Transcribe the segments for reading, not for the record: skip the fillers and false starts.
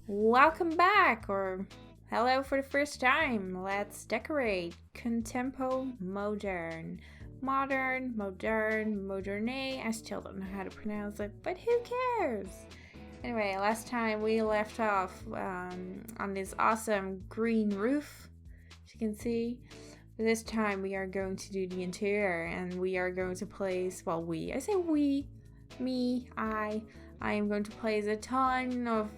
Welcome back, or hello for the first time. Let's decorate. Contempo, Moderne. Moderne. I still don't know how to pronounce it, but who cares? Anyway, last time we left off on this awesome green roof, as you can see. This time we are going to do the interior, and we are going to place, I say we, me, I am going to place a ton of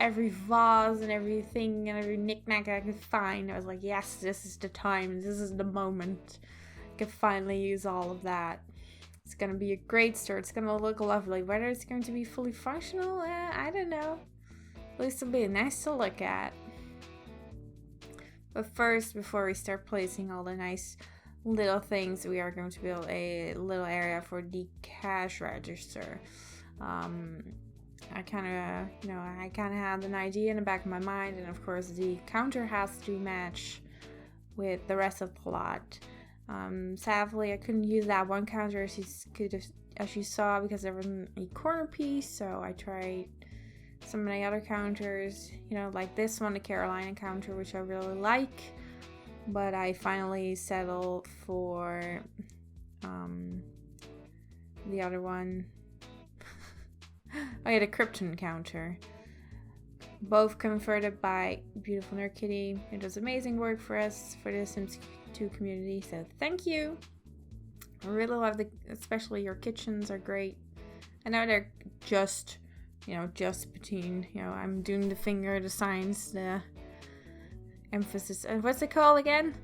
every vase and everything and every knickknack I could find. I was like, yes, this is the time, this is the moment. I can finally use all of that. It's gonna be a great store. It's gonna look lovely. Whether it's going to be fully functional, I don't know. At least it'll be nice to look at. But first, before we start placing all the nice little things, we are going to build a little area for the cash register. I kind of had an idea in the back of my mind, and of course the counter has to match with the rest of the lot. Sadly, I couldn't use that one counter as you saw because there wasn't a corner piece, so I tried some of the other counters, like this one, the Carolina counter, which I really like, but I finally settled for the other one. The Krypton counter. Both converted by beautiful Nerd Kitty. It does amazing work for us for the Sims 2 community, so thank you. I really love especially your kitchens are great. I know they're just between, I'm doing the finger, the signs, the emphasis, and what's it called again?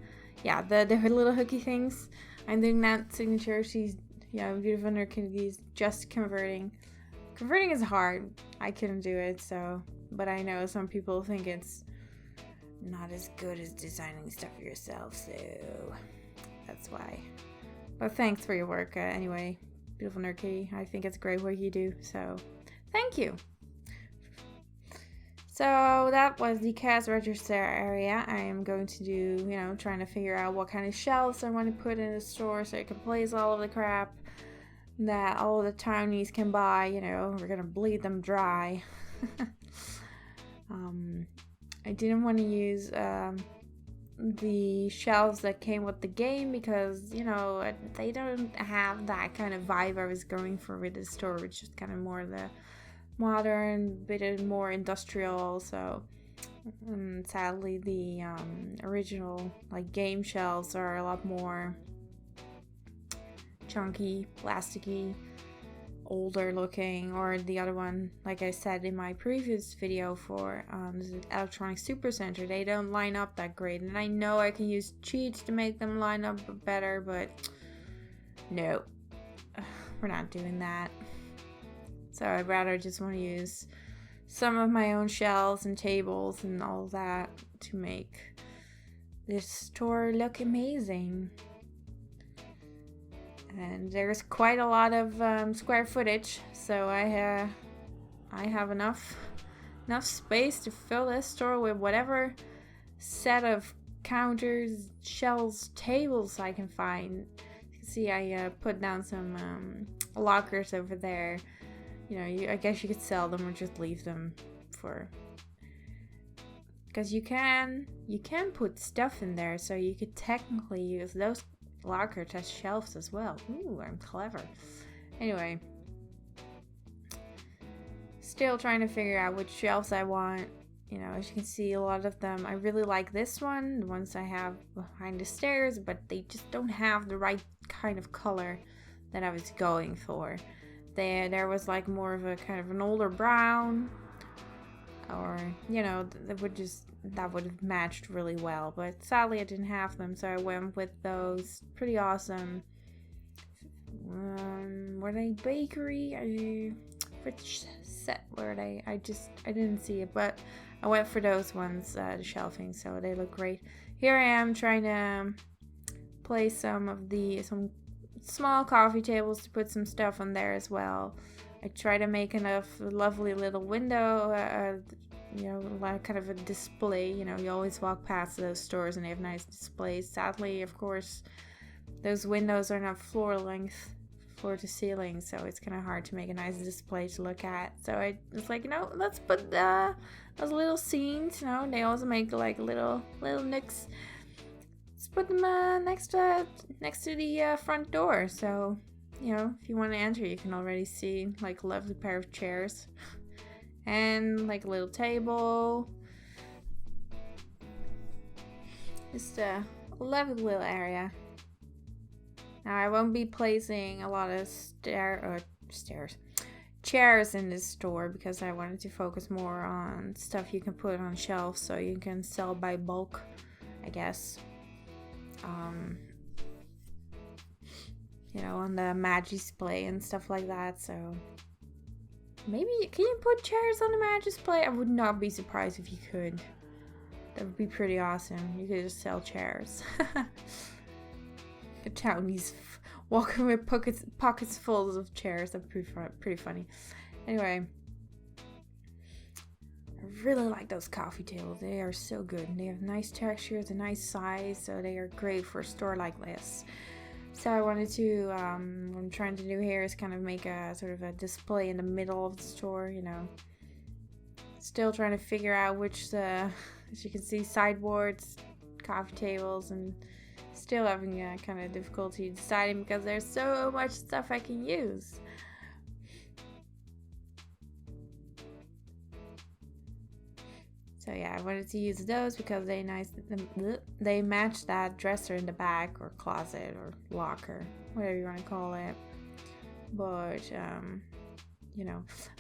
Yeah, the little hooky things. I'm doing that signature. She's, beautiful Nerd Kitty is just converting. Converting is hard. I couldn't do it, but I know some people think it's not as good as designing stuff yourself, so that's why. But thanks for your work anyway, beautiful Nerd Kitty. I think it's great what you do, so thank you. So that was the cash register area. I am going to do, trying to figure out what kind of shelves I want to put in the store so I can place all of the crap that all the townies can buy. We're gonna bleed them dry. I didn't want to use the shelves that came with the game because they don't have that kind of vibe I was going for with the store, which is kind of more the modern, bit more industrial. So sadly the original game shelves are a lot more chunky, plasticky, older looking, or the other one, like I said in my previous video for the electronic supercenter, they don't line up that great, and I know I can use cheats to make them line up better, but no, we're not doing that. So I'd rather just want to use some of my own shelves and tables and all that to make this store look amazing. And there's quite a lot of square footage, so I have enough space to fill this store with whatever set of counters, shelves, tables I can find. You can see I put down some lockers over there. I guess you could sell them or just leave them because you can put stuff in there, so you could technically use those lockers as shelves as well. Ooh, I'm clever. Anyway, still trying to figure out which shelves I want. As you can see, a lot of them, I really like this one, the ones I have behind the stairs, but they just don't have the right kind of color that I was going for. There was more of a kind of an older brown, or that would have matched really well, but sadly I didn't have them, so I went with those pretty awesome were they bakery? Which set were they? I didn't see it, but I went for those ones, the shelving, so they look great. Here I am trying to place some small coffee tables to put some stuff on there as well. I try to make enough lovely little window, like kind of a display. You always walk past those stores and they have nice displays. Sadly, of course, those windows are not floor length floor to ceiling, so it's kind of hard to make a nice display to look at. So I was like, let's put those little scenes. They also make like little nooks. Let's put them next to the front door. So if you want to enter, you can already see like a lovely pair of chairs and like a little table. Just a lovely little area. Now I won't be placing a lot of chairs in this store because I wanted to focus more on stuff you can put on shelves so you can sell by bulk, I guess. On the mat display and stuff like that. So maybe can you put chairs on the mat display? I would not be surprised if you could. That would be pretty awesome. You could just sell chairs. The townies walking with pockets full of chairs. That'd be pretty funny. Anyway, I really like those coffee tables. They are so good. They have nice textures, a nice size, so they are great for a store like this. So I wanted to, what I'm trying to do here is kind of make a sort of a display in the middle of the store, Still trying to figure out which, as you can see, sideboards, coffee tables, and still having kind of difficulty deciding because there's so much stuff I can use. So yeah, I wanted to use those because they match that dresser in the back or closet or locker, whatever you want to call it. But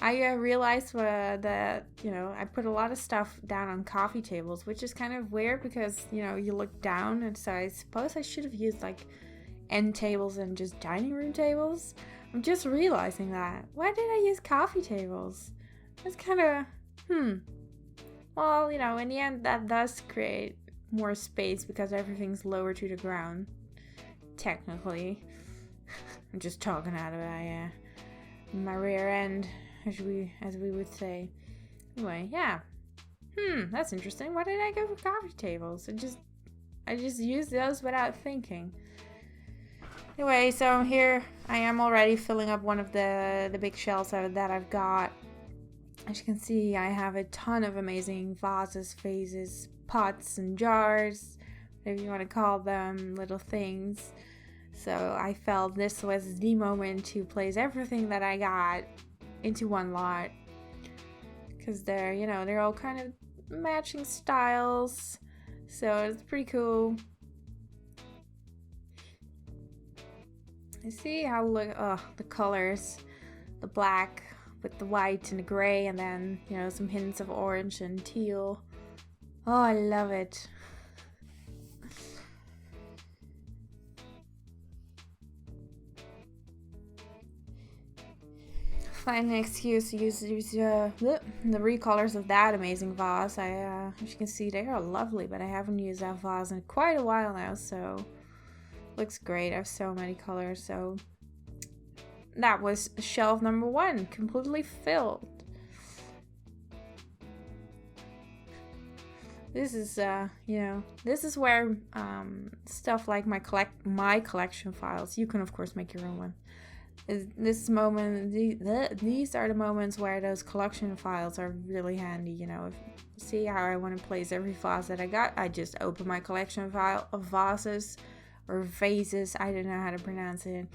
I realized that I put a lot of stuff down on coffee tables, which is kind of weird because you look down, and so I suppose I should have used like end tables and just dining room tables. I'm just realizing that. Why did I use coffee tables? That's kind of Well, in the end, that does create more space because everything's lower to the ground. Technically. I'm just talking out of my rear end, as we would say. Anyway, yeah. That's interesting. Why did I go for coffee tables? I just used those without thinking. Anyway, so here I am already filling up one of the big shelves that I've got. As you can see, I have a ton of amazing vases, pots, and jars, whatever you want to call them, little things. So I felt this was the moment to place everything that I got into one lot. Because they're all kind of matching styles. So it's pretty cool. You see how the colors, the black with the white and the gray, and then some hints of orange and teal. Oh, I love it. Find an excuse to use the recolors of that amazing vase. As you can see, they are lovely, but I haven't used that vase in quite a while now, so looks great. I have so many colors, so that was shelf number 1, completely filled. This is, this is where stuff like my collection files. You can of course make your own one. This moment, these are the moments where those collection files are really handy. If see how I want to place every vase that I got, I just open my collection file of vases or vases. I don't know how to pronounce it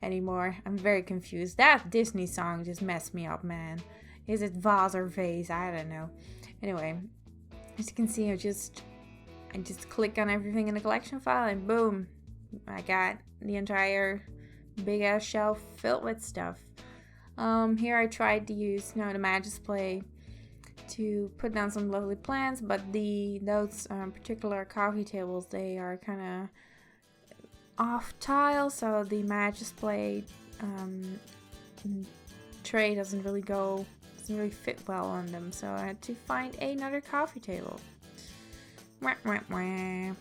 anymore. I'm very confused. That Disney song just messed me up, man. Is it vase or vase? I don't know. Anyway, as you can see, I just click on everything in the collection file and boom, I got the entire big ass shelf filled with stuff. Here I tried to use the mat display to put down some lovely plants, but those particular coffee tables, they are kind of off tile, so the mat display tray doesn't really fit well on them, so I had to find another coffee table. Wah, wah, wah.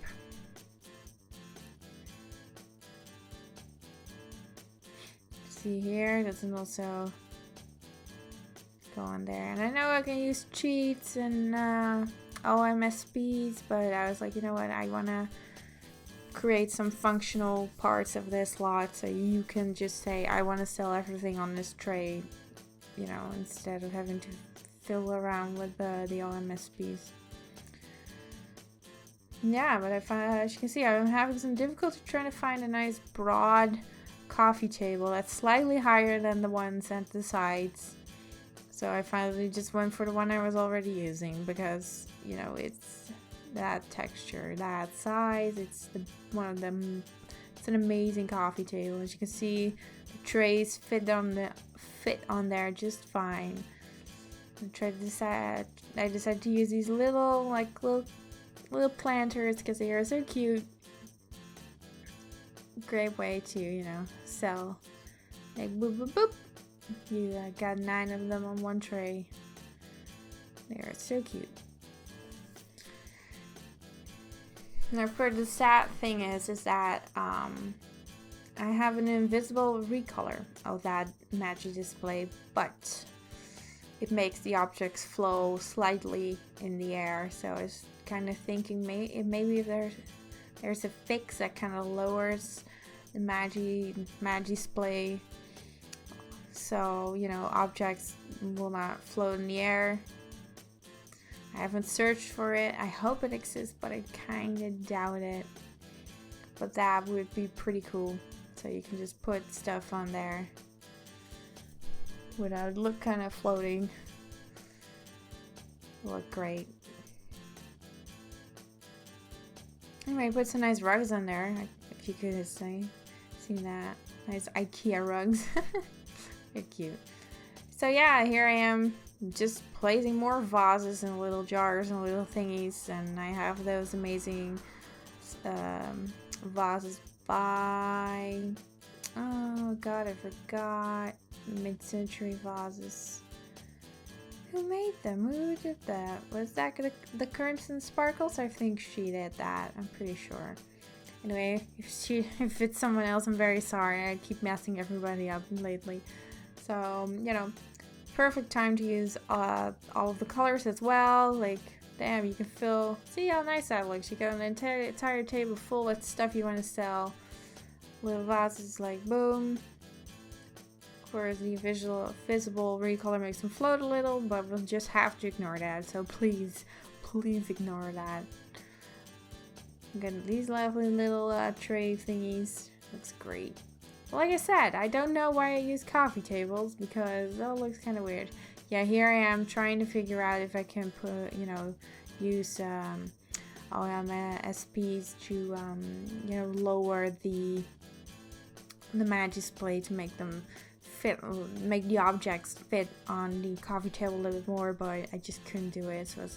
See here, it doesn't also go on there. And I know I can use cheats and OMSPs, but I was like, you know what, I wanna create some functional parts of this lot, so you can just say, I want to sell everything on this tray, you know, instead of having to fill around with the OMSPs. Yeah, but I find, as you can see, I'm having some difficulty trying to find a nice broad coffee table that's slightly higher than the ones at the sides. So I finally just went for the one I was already using because, you know, it's that texture, that size. It's one of them. It's an amazing coffee table. As you can see, the trays fit on there just fine. I decided to use these little planters because they are so cute. Great way to, you know, sell. Like boop boop boop. You got 9 of them on one tray. They are so cute. Now, for the sad thing is that I have an invisible recolor of that magic display, but it makes the objects flow slightly in the air. So I was kind of thinking maybe if there's a fix that kind of lowers the magic display, so you know objects will not float in the air. I haven't searched for it. I hope it exists, but I kind of doubt it. But that would be pretty cool. So you can just put stuff on there without look kind of floating. Look great. Anyway, put some nice rugs on there. If you could have seen that. Nice IKEA rugs. They're cute. So yeah, here I am just placing more vases and little jars and little thingies, and I have those amazing vases by, oh god, I forgot, mid-century vases. Who made them? Who did that? Was that the Crimson Sparkles? I think she did that. I'm pretty sure. Anyway, if it's someone else, I'm very sorry. I keep messing everybody up lately. So, you know, perfect time to use all of the colors as well. Like, damn, you can see how nice that looks. You got an entire table full with stuff you want to sell. Little vases, like, boom. Of course, the visible recolor makes them float a little, but we'll just have to ignore that. So please ignore that. Got these lovely little tray thingies. Looks great. Like I said, I don't know why I use coffee tables because that looks kind of weird. Yeah, here I am trying to figure out if I can put, you know, use SPs to, you know, lower the magic display to make them fit, make the objects fit on the coffee table a little bit more, but I just couldn't do it. So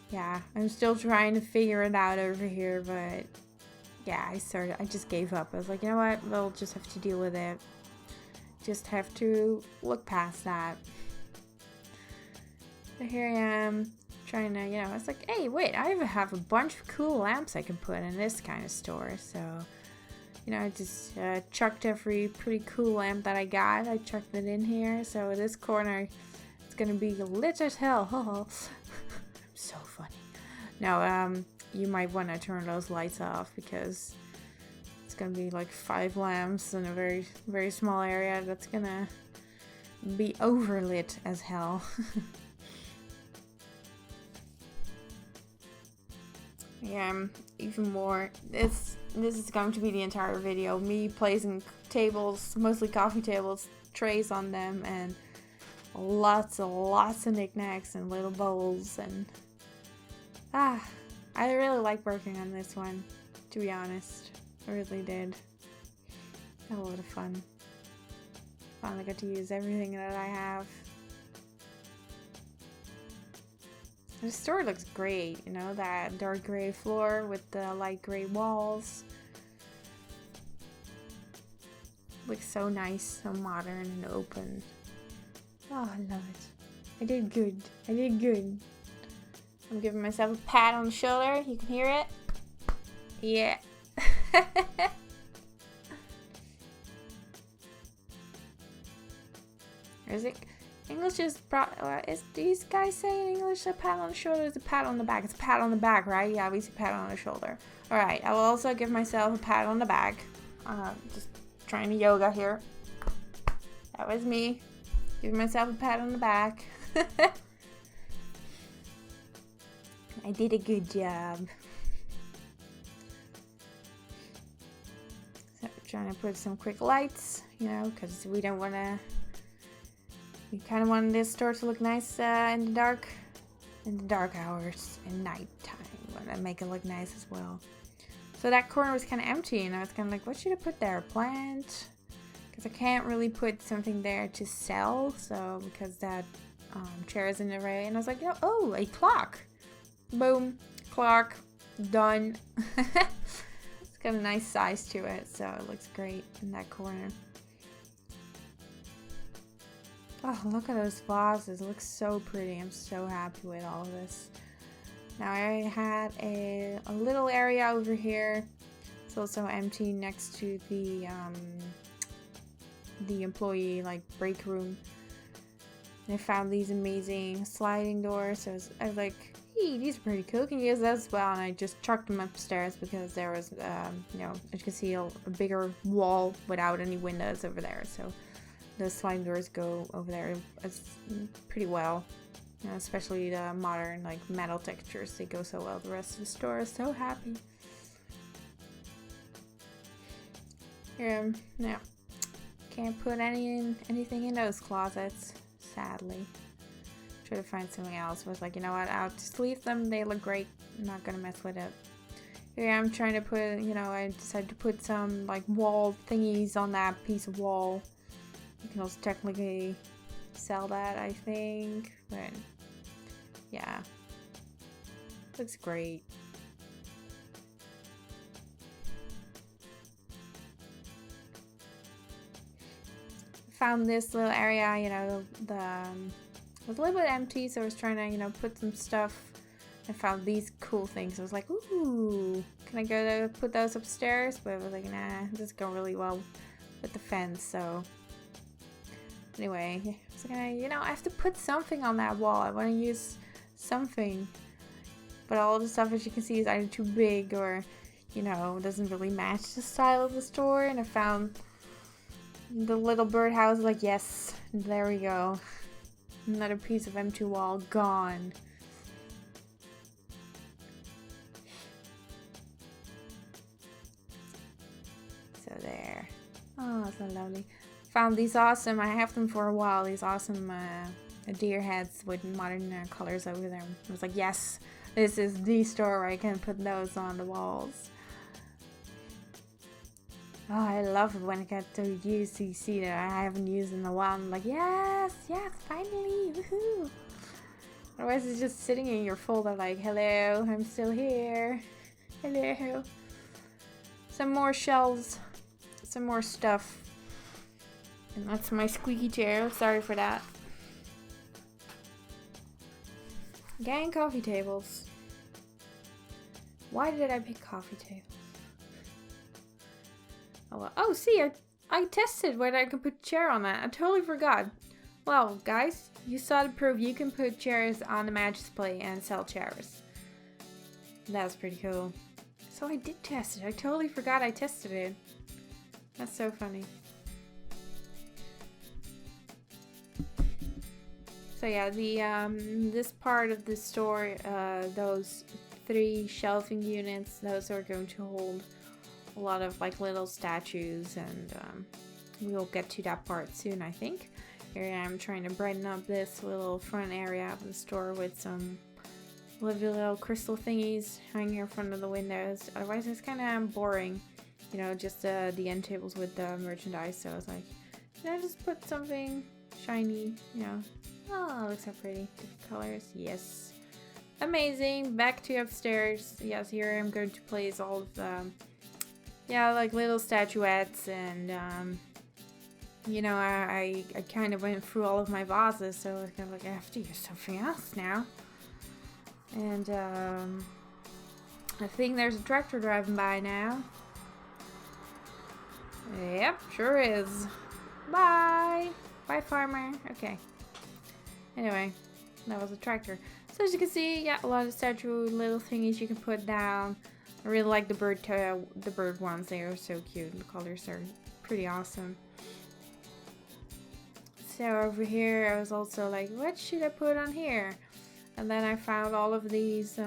yeah, I'm still trying to figure it out over here, but yeah, I just gave up. I was like, you know what, we'll just have to deal with it. Just have to look past that. So here I am, trying to, you know, it's like, hey, wait, I have a bunch of cool lamps I can put in this kind of store. So, you know, I just chucked every pretty cool lamp that I got. I chucked it in here. So this corner, it's gonna be lit as hell. So funny. Now, you might want to turn those lights off because it's gonna be like 5 lamps in a very, very small area. That's gonna be overlit as hell. Yeah, even more. This is going to be the entire video. Me placing tables, mostly coffee tables, trays on them, and lots of knickknacks and little bowls and I really like working on this one, to be honest. I really did. Had a lot of fun. Finally got to use everything that I have. The store looks great, you know, that dark gray floor with the light gray walls. Looks so nice, so modern and open. Oh, I love it. I did good. I did good. I'm giving myself a pat on the shoulder. You can hear it? Yeah. English is is these guys saying English a pat on the shoulder? Is a pat on the back? It's a pat on the back, right? Yeah, we say pat on the shoulder. Alright, I will also give myself a pat on the back. Just trying to yoga here. That was me. Give myself a pat on the back. I did a good job. So trying to put some quick lights, you know, because we don't want to. We kind of want this store to look nice in the dark hours and nighttime. Want to make it look nice as well. So that corner was kind of empty, and I was kind of like, what should I put there? A plant? Because I can't really put something there to sell. So because that chair is in the way, and I was like, oh, a clock. Boom, clock, done. It's got a nice size to it, so it looks great in that corner. Oh, look at those vases. It looks so pretty. I'm so happy with all of this. Now I had a little area over here. It's also empty next to the employee like break room. And I found these amazing sliding doors. So I was like, hey, these are pretty cool. Can you use those as well? And I just chucked them upstairs because there was, you know, as you can see, a bigger wall without any windows over there. So those sliding doors go over there pretty well. You know, especially the modern like metal textures, they go so well. The rest of the store is so happy. Here, no, can't put anything in those closets, sadly. Try to find something else. I was like, you know what? I'll just leave them. They look great. I'm not gonna mess with it. Here I'm trying to put, you know, I decided to put some like wall thingies on that piece of wall. You can also technically sell that, I think, but yeah, looks great. Found this little area, you know, it was a little bit empty, so I was trying to, you know, put some stuff. I found these cool things. I was like, ooh, can I go to put those upstairs? But I was like, nah, this go really well with the fence, so. Anyway, I was like, you know, I have to put something on that wall. I want to use something. But all the stuff, as you can see, is either too big or, you know, doesn't really match the style of the store. And I found the little birdhouse, like, yes, there we go. Another piece of M2 wall gone. So there. Oh, so lovely. Found these awesome, I have them for a while, these awesome deer heads with modern colors over them. I was like, yes, this is the store where I can put those on the walls. Oh, I love it when I get to use CC that I haven't used in a while. I'm like, yes, finally, woohoo. Otherwise it's just sitting in your folder like, hello, I'm still here. Hello. Some more shelves, some more stuff. And that's my squeaky chair. Sorry for that. Gang coffee tables. Why did I pick coffee tables? Oh, well. Oh, see, I tested whether I could put a chair on that. I totally forgot. Well, guys, you saw the proof. You can put chairs on the match display and sell chairs. That was pretty cool. So I did test it. I totally forgot I tested it. That's so funny. So yeah, this part of the store, those 3 shelving units, those are going to hold a lot of like little statues, and we'll get to that part soon, I think. Here I'm trying to brighten up this little front area of the store with some lovely little crystal thingies hanging in front of the windows. Otherwise it's kind of boring, you know, just the end tables with the merchandise. So I was like, can I just put something shiny, you know? Oh, looks so pretty. Different colors. Yes. Amazing. Back to upstairs. Yes, here I'm going to place all of the, yeah, like little statuettes, and you know, I kind of went through all of my vases, so I was kind of like, I have to use something else now. And I think there's a tractor driving by now. Yep, sure is. Bye. Bye, farmer. Okay. Anyway, that was a tractor. So as you can see, yeah, a lot of statue little thingies you can put down. I really like the bird ones. They are so cute. The colors are pretty awesome. So over here, I was also like, what should I put on here? And then I found all of these,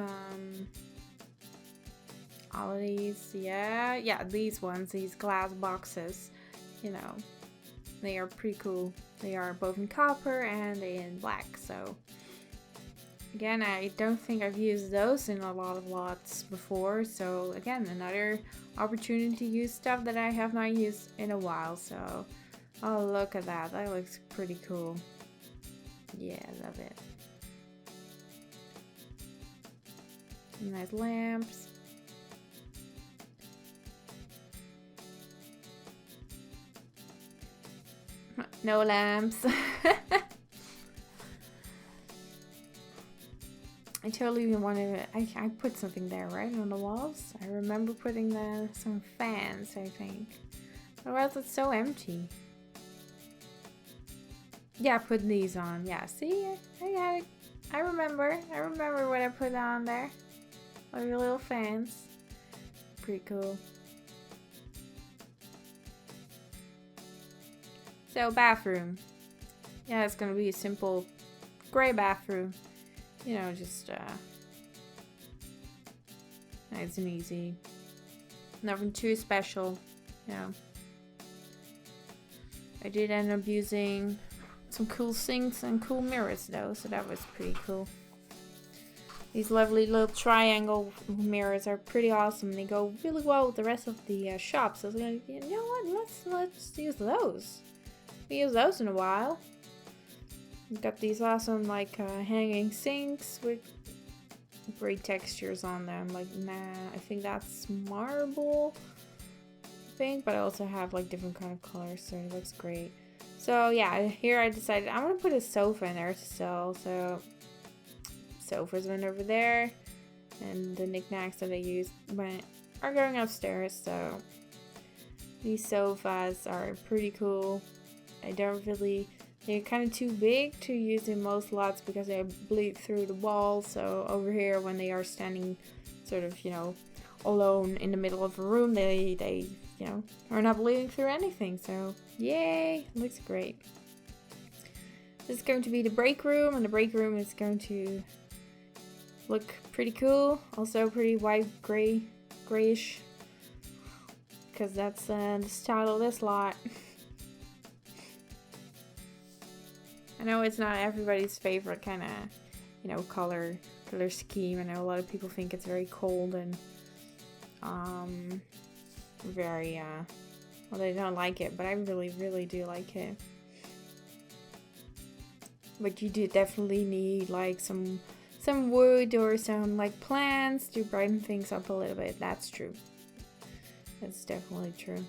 yeah, these ones, these glass boxes, you know, they are pretty cool. They are both in copper and in black, so again, I don't think I've used those in a lot of lots before, so again, another opportunity to use stuff that I have not used in a while. So, oh, look at that. That looks pretty cool. Yeah, I love it. Some nice lamps. No lamps. I totally wanted to, I put something there, right, on the walls. I remember putting some fans, I think. Otherwise, it's so empty. Yeah, putting these on. Yeah, see, I got it. I remember what I put on there. All your little fans. Pretty cool. So, bathroom. Yeah, it's gonna be a simple gray bathroom. You know, just nice and easy. Nothing too special, you know. I did end up using some cool sinks and cool mirrors though, so that was pretty cool. These lovely little triangle mirrors are pretty awesome. They go really well with the rest of the shop. So I was like, you know what? Let's use those. We use those in a while. We've got these awesome like hanging sinks with great textures on them. Like, I think that's marble, I think, but I also have like different kind of colors, so it looks great. So yeah, here I decided I'm gonna put a sofa in there to sell. So sofas went over there, and the knickknacks that I used are going upstairs. So these sofas are pretty cool. They're kind of too big to use in most lots because they bleed through the wall. So over here, when they are standing sort of, you know, alone in the middle of a room, they you know, are not bleeding through anything. So yay, looks great. This is going to be the break room, and the break room is going to look pretty cool. Also pretty white, grayish, because that's the style of this lot. I know it's not everybody's favorite kind of, you know, color scheme. I know a lot of people think it's very cold and very well, they don't like it, but I really do like it. But you do definitely need like some wood or some like plants to brighten things up a little bit. That's true. That's definitely true.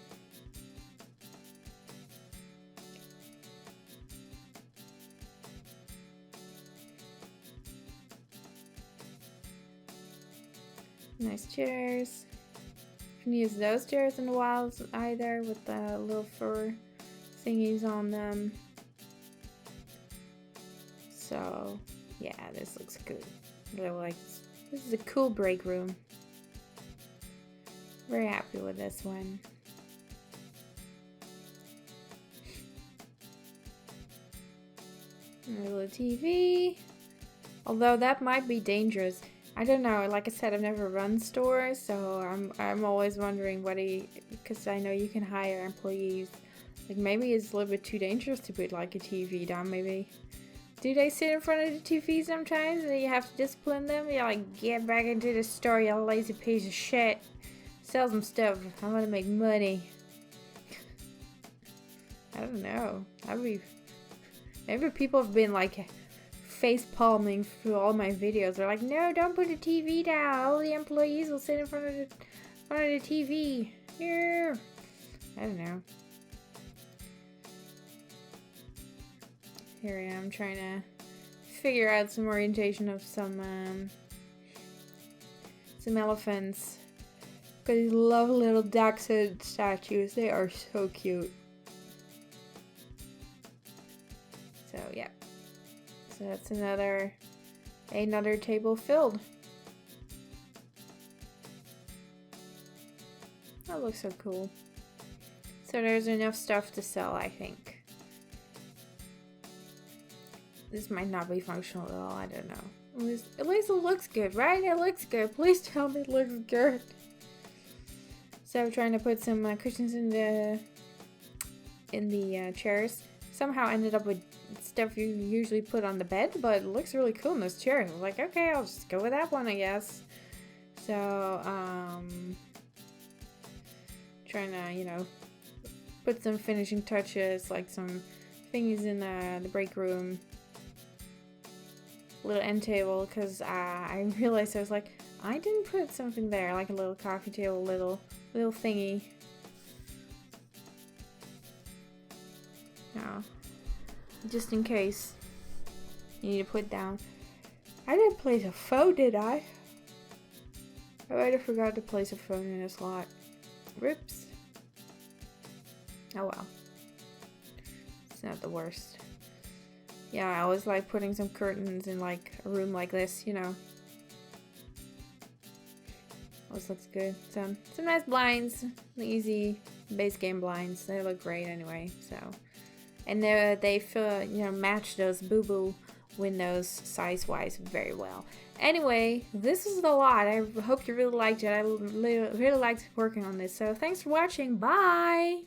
Nice chairs. You can use those chairs in the walls either with the little fur thingies on them. So yeah, this looks good. This is a cool break room. Very happy with this one. A little TV. Although that might be dangerous. I don't know, like I said, I've never run stores, so I'm always wondering because I know you can hire employees. Like maybe it's a little bit too dangerous to put like a TV down, maybe. Do they sit in front of the TV sometimes and you have to discipline them? You're like, get back into the store, you lazy piece of shit. Sell some stuff, I want to make money. I don't know. Maybe people have been like face palming through all my videos. They're like, no, don't put the TV down. All the employees will sit in front of the TV. Here. I don't know. Here I am trying to figure out some orientation of some elephants. Got these lovely little dachshund statues. They are so cute. So yeah. So that's another table filled. That looks so cool. So there's enough stuff to sell, I think. This might not be functional at all, I don't know. At least it looks good, right? It looks good. Please tell me it looks good. So I'm trying to put some cushions in the chairs. Somehow ended up with stuff you usually put on the bed, but it looks really cool in those chairs. I was like, okay, I'll just go with that one, I guess. So, trying to, you know, put some finishing touches, like some thingies in the break room. Little end table, because I realized I was like, I didn't put something there, like a little coffee table, little thingy. No. Just in case you need to put down. I didn't place a phone, did I? I might have forgot to place a phone in a slot. Rips. Oh well. It's not the worst. Yeah, I always like putting some curtains in like a room like this, you know. Always looks good. Some nice blinds. Easy base game blinds. They look great anyway, so. And they feel, you know, match those boo-boo windows size-wise very well. Anyway, this was a lot. I hope you really liked it. I really liked working on this. So thanks for watching. Bye!